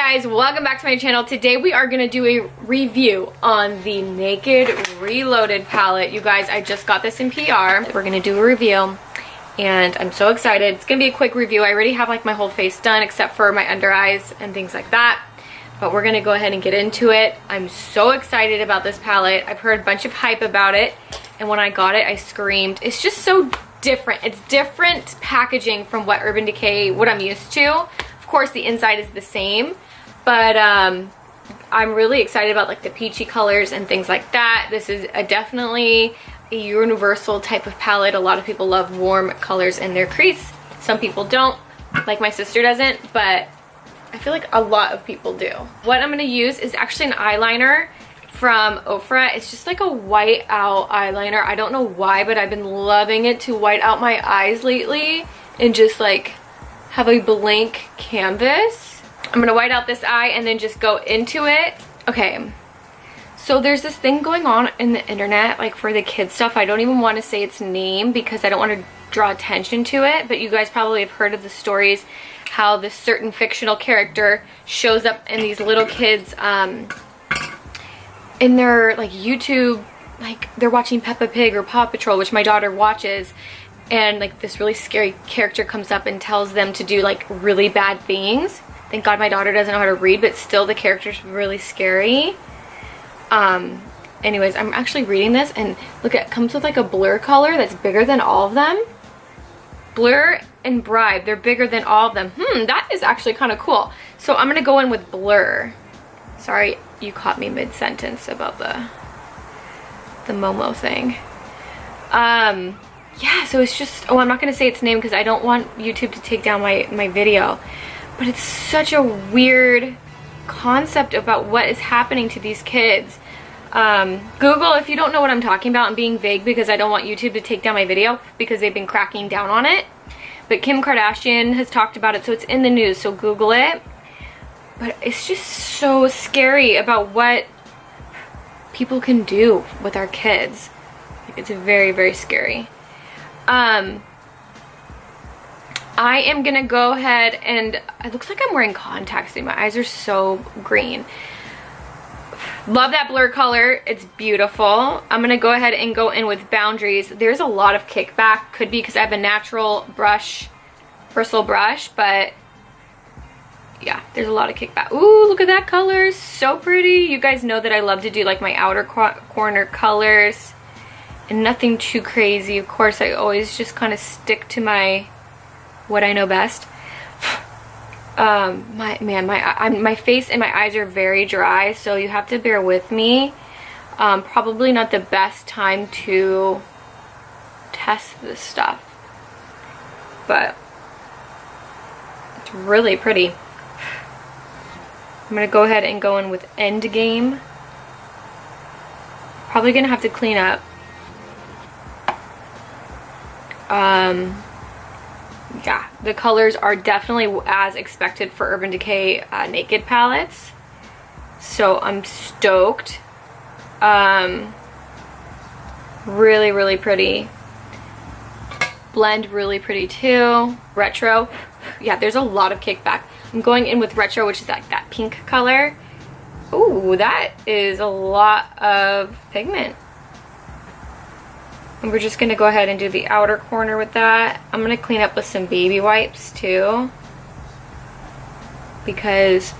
Guys, welcome back to my channel. Today we are going to do a review on the Naked Reloaded palette. You guys, I just got this in PR. We're going to do a review and I'm so excited. It's going to be a quick review. I already have like my whole face done except for my under eyes and things like that. But we're going to go ahead and get into it. I'm so excited about this palette. I've heard a bunch of hype about it and when I got it I screamed. It's just so different. It's different packaging from what Urban Decay, what I'm used to. Of course the inside is the same. But I'm really excited about like the peachy colors and things like that. This is definitely a universal type of palette. A lot of people love warm colors in their crease. Some people don't, like my sister doesn't, but I feel like a lot of people do. What I'm going to use is actually an eyeliner from Ofra. It's just like a white out eyeliner. I don't know why, but I've been loving it to white out my eyes lately and just like have a blank canvas. I'm gonna white out this eye and then just go into it. Okay, so there's this thing going on in the internet, like for the kids stuff. I don't even want to say its name because I don't want to draw attention to it, but you guys probably have heard of the stories how this certain fictional character shows up in these little kids in their like YouTube, like they're watching Peppa Pig or Paw Patrol, which my daughter watches, and like this really scary character comes up and tells them to do like really bad things. Thank God my daughter doesn't know how to read, but still the character's really scary. Anyways, I'm actually reading this and look, it comes with like a blur color that's bigger than all of them. Blur and Bribe, they're bigger than all of them. That is actually kind of cool. So I'm gonna go in with Blur. Sorry, you caught me mid-sentence about the Momo thing. Yeah, so it's just, oh, I'm not gonna say its name because I don't want YouTube to take down my video. But it's such a weird concept about what is happening to these kids. Google if you don't know what I'm talking about. I'm being vague because I don't want YouTube to take down my video because they've been cracking down on it. But Kim Kardashian has talked about it, so it's in the news, so Google it. But it's just so scary about what people can do with our kids. Like, it's very, very scary. I am gonna go ahead and it looks like I'm wearing contacts. My eyes are so green. Love that blur color. It's beautiful. I'm gonna go ahead and go in with Boundaries. There's a lot of kickback. Could be because I have a natural brush, bristle brush, but yeah, there's a lot of kickback. Ooh, look at that color. So pretty. You guys know that I love to do like my outer corner colors and nothing too crazy. Of course, I always just kind of stick to what I know best. My face and my eyes are very dry, so you have to bear with me. Probably not the best time to test this stuff, but it's really pretty. I'm gonna go ahead and go in with Endgame. Probably gonna have to clean up. Yeah, the colors are definitely as expected for Urban Decay Naked palettes. So I'm stoked. Really, really pretty. Blend really pretty too. Retro. Yeah, there's a lot of kickback. I'm going in with Retro, which is like that pink color. Ooh, that is a lot of pigment. And we're just going to go ahead and do the outer corner with that. I'm going to clean up with some baby wipes too, because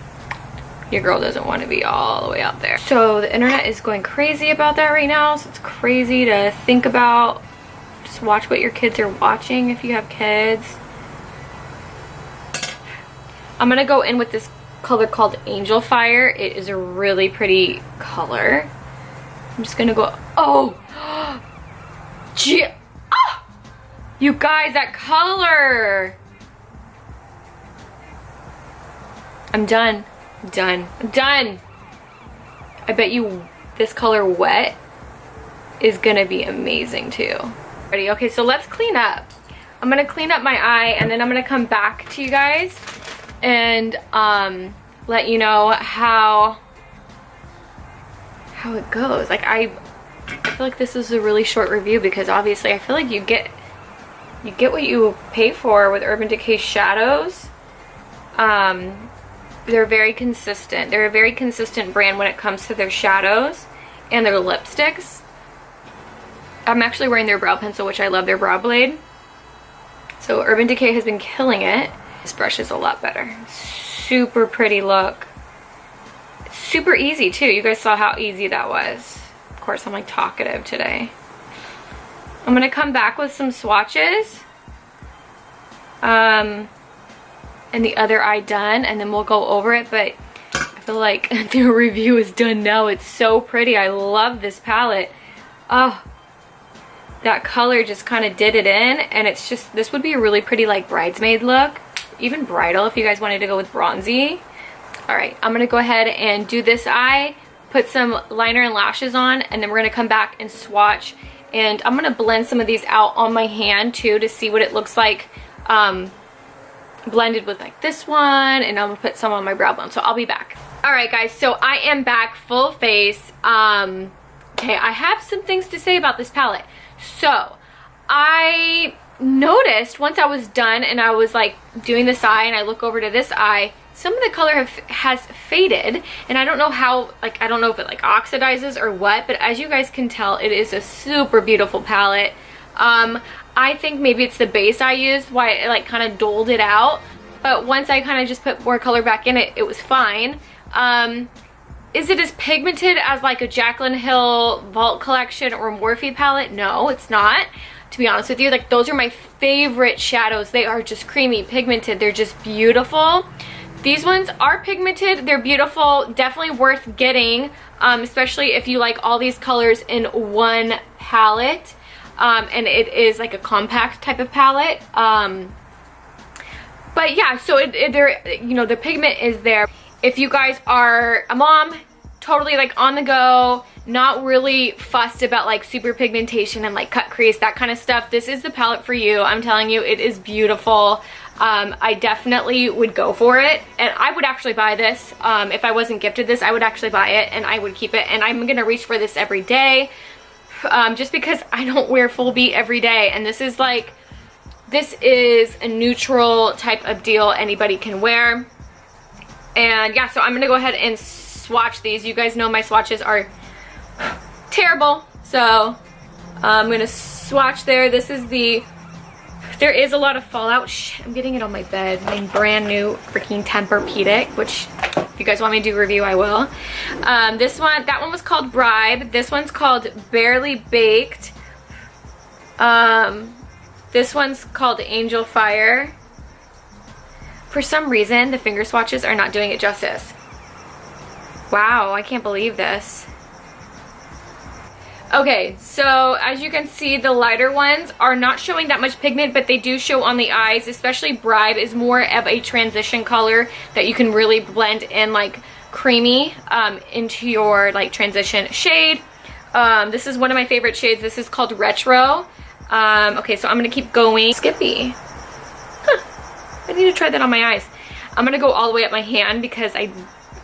your girl doesn't want to be all the way out there. So the internet is going crazy about that right now. So it's crazy to think about. Just watch what your kids are watching if you have kids. I'm going to go in with this color called Angel Fire. It is a really pretty color. I'm just going to go, oh! You guys, that color! I'm done. I'm done. I'm done! I bet you this color Wet is gonna be amazing too. Ready? Okay, so let's clean up. I'm gonna clean up my eye and then I'm gonna come back to you guys and let you know how it goes. Like I feel like this is a really short review because obviously I feel like you get what you pay for with Urban Decay shadows. they're very consistent. They're a very consistent brand when it comes to their shadows and their lipsticks. I'm actually wearing their brow pencil, which I love their brow blade. So Urban Decay has been killing it. This brush is a lot better. Super pretty look. Super easy too. You guys saw how easy that was. Of course, I'm like talkative today. I'm gonna come back with some swatches. And the other eye done, and then we'll go over it, but I feel like the review is done now. It's so pretty. I love this palette. Oh, that color just kind of did it in, and it's just, this would be a really pretty like bridesmaid look, even bridal if you guys wanted to go with bronzy. All right, I'm gonna go ahead and do this eye, put some liner and lashes on, and then we're gonna come back and swatch, and I'm gonna blend some of these out on my hand too to see what it looks like blended with like this one, and I'm gonna put some on my brow bone. So I'll be back. All right guys, so I am back full face. Okay, I have some things to say about this palette. So I noticed once I was done and I was like doing this eye and I look over to this eye, some of the color has faded, and I don't know how, like I don't know if it like oxidizes or what, but as you guys can tell, it is a super beautiful palette. I think maybe it's the base I used why it like kind of doled it out, but once I kind of just put more color back in it, it was fine. Is it as pigmented as like a Jaclyn Hill Vault Collection or Morphe palette? No, it's not, to be honest with you. Like those are my favorite shadows. They are just creamy pigmented. They're just beautiful. These ones are pigmented. They're beautiful. Definitely worth getting, especially if you like all these colors in one palette. And it is like a compact type of palette. But yeah, so you know, the pigment is there. If you guys are a mom, totally like on the go, not really fussed about like super pigmentation and like cut crease, that kind of stuff, this is the palette for you. I'm telling you, it is beautiful. I definitely would go for it, and I would actually buy this. If I wasn't gifted this, I would actually buy it and I would keep it, and I'm gonna reach for this every day. Just because I don't wear full beat every day, and this is like, this is a neutral type of deal anybody can wear. And yeah, so I'm gonna go ahead and swatch these. You guys know my swatches are terrible, so I'm gonna swatch there. This is there is a lot of fallout. Shit, I'm getting it on my bed. My brand new freaking Tempur-Pedic, which if you guys want me to do a review, I will. That one was called Bribe. This one's called Barely Baked. This one's called Angel Fire. For some reason, the finger swatches are not doing it justice. Wow, I can't believe this. Okay, so as you can see, the lighter ones are not showing that much pigment, but they do show on the eyes. Especially Bribe is more of a transition color that you can really blend in like creamy into your like transition shade. This is one of my favorite shades. This is called Retro. Okay, so I'm gonna keep going. Skippy. I need to try that on my eyes. I'm gonna go all the way up my hand because I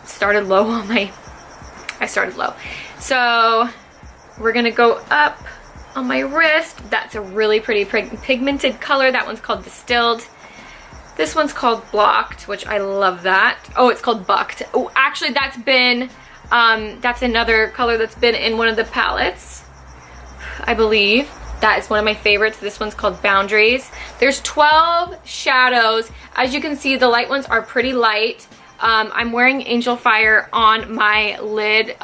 started low on my, So we're gonna go up on my wrist. That's a really pretty pigmented color. That one's called Distilled. This one's called Blocked, which I love that. Oh, it's called Bucked. Oh, actually that's been, that's another color that's been in one of the palettes, I believe. That is one of my favorites. This one's called Boundaries. There's 12 shadows. As you can see, the light ones are pretty light. I'm wearing Angel Fire on my lid.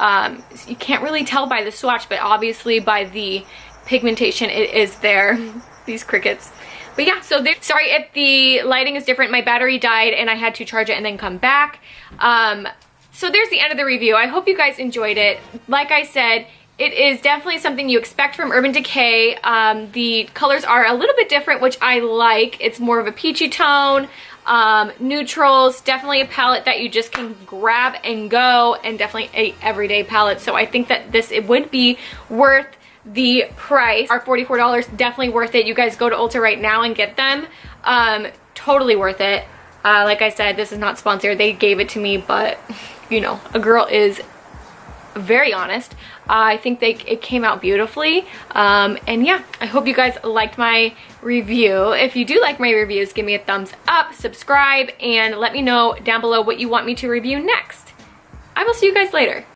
You can't really tell by the swatch, but obviously by the pigmentation it is there. These crickets. But yeah, so sorry if the lighting is different. My battery died and I had to charge it and then come back. So there's the end of the review. I hope you guys enjoyed it. Like I said, it is definitely something you expect from Urban Decay. The colors are a little bit different, which I like. It's more of a peachy tone. Neutrals, definitely a palette that you just can grab and go, and definitely a everyday palette. So I think that it would be worth the price. Our $44, definitely worth it. You guys go to Ulta right now and get them. Totally worth it. Like I said, this is not sponsored. They gave it to me, but you know, a girl is very honest. I think it came out beautifully. And yeah, I hope you guys liked my review. If you do like my reviews, give me a thumbs up, subscribe, and let me know down below what you want me to review next. I will see you guys later.